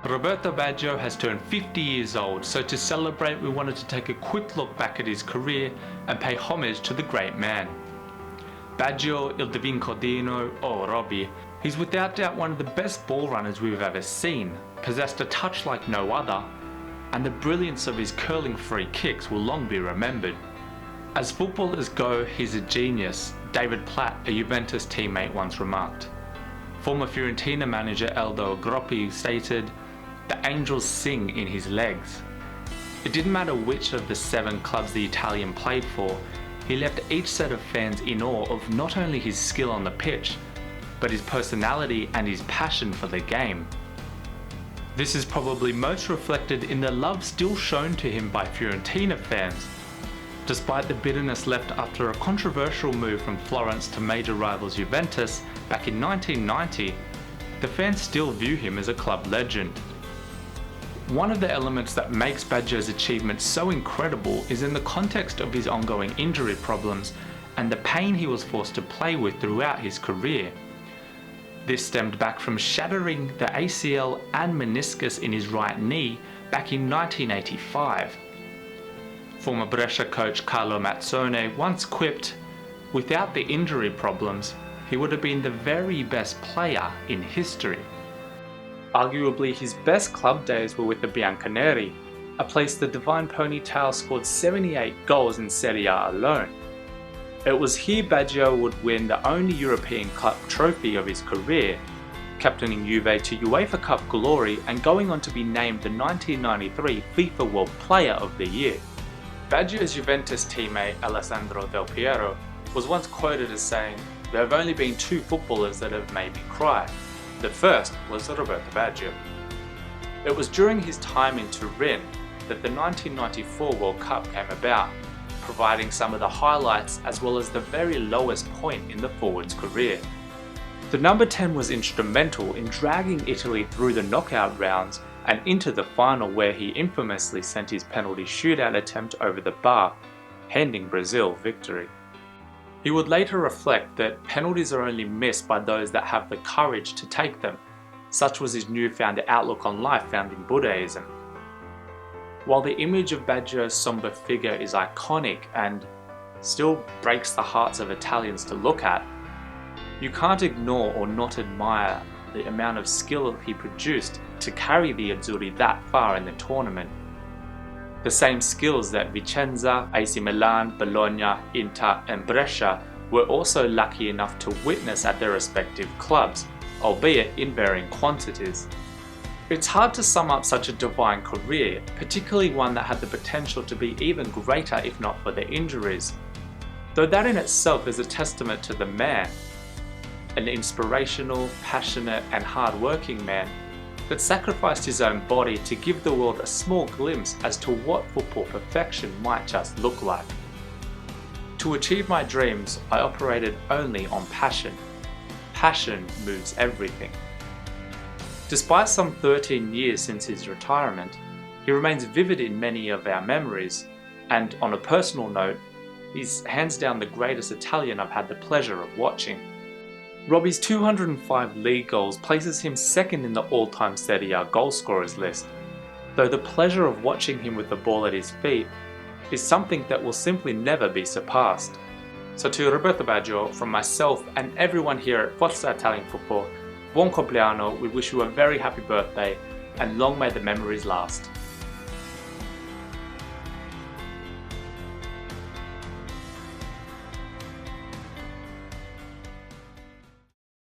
Roberto Baggio has turned 50 years old, so to celebrate we wanted to take a quick look back at his career and pay homage to the great man. Baggio, il Divin Codino, or Robbie, he's without doubt one of the best ball runners we've ever seen, possessed a touch like no other, and the brilliance of his curling free kicks will long be remembered. As footballers go, he's a genius, David Platt, a Juventus teammate, once remarked. Former Fiorentina manager Aldo Groppi stated, "The angels sing in his legs." It didn't matter which of the 7 clubs the Italian played for, he left each set of fans in awe of not only his skill on the pitch, but his personality and his passion for the game. This is probably most reflected in the love still shown to him by Fiorentina fans. Despite the bitterness left after a controversial move from Florence to major rivals Juventus back in 1990, the fans still view him as a club legend. One of the elements that makes Baggio's achievement so incredible is in the context of his ongoing injury problems and the pain he was forced to play with throughout his career. This stemmed back from shattering the ACL and meniscus in his right knee back in 1985. Former Brescia coach Carlo Mazzone once quipped, "Without the injury problems, he would have been the very best player in history." Arguably his best club days were with the Bianconeri, a place the Divine Ponytail scored 78 goals in Serie A alone. It was here Baggio would win the only European Cup trophy of his career, captaining Juve to UEFA Cup glory and going on to be named the 1993 FIFA World Player of the Year. Baggio's Juventus teammate Alessandro Del Piero was once quoted as saying, "There have only been 2 footballers that have made me cry. The first was Roberto Baggio." It was during his time in Turin that the 1994 World Cup came about, providing some of the highlights as well as the very lowest point in the forward's career. The number 10 was instrumental in dragging Italy through the knockout rounds and into the final, where he infamously sent his penalty shootout attempt over the bar, handing Brazil victory. He would later reflect that penalties are only missed by those that have the courage to take them. Such was his newfound outlook on life found in Buddhism. While the image of Baggio's somber figure is iconic and still breaks the hearts of Italians to look at, you can't ignore or not admire the amount of skill he produced to carry the Azzurri that far in the tournament. The same skills that Vicenza, AC Milan, Bologna, Inter and Brescia were also lucky enough to witness at their respective clubs, albeit in varying quantities. It's hard to sum up such a divine career, particularly one that had the potential to be even greater if not for the injuries. Though that in itself is a testament to the man, an inspirational, passionate and hard-working man that sacrificed his own body to give the world a small glimpse as to what football perfection might just look like. To achieve my dreams, I operated only on passion. Passion moves everything. Despite some 13 years since his retirement, he remains vivid in many of our memories, and on a personal note, he's hands down the greatest Italian I've had the pleasure of watching. Robbie's 205 league goals places him second in the all-time Serie A goal scorers list, though the pleasure of watching him with the ball at his feet is something that will simply never be surpassed. So to Roberto Baggio, from myself and everyone here at Forza Italian Football, buon compleanno, we wish you a very happy birthday and long may the memories last.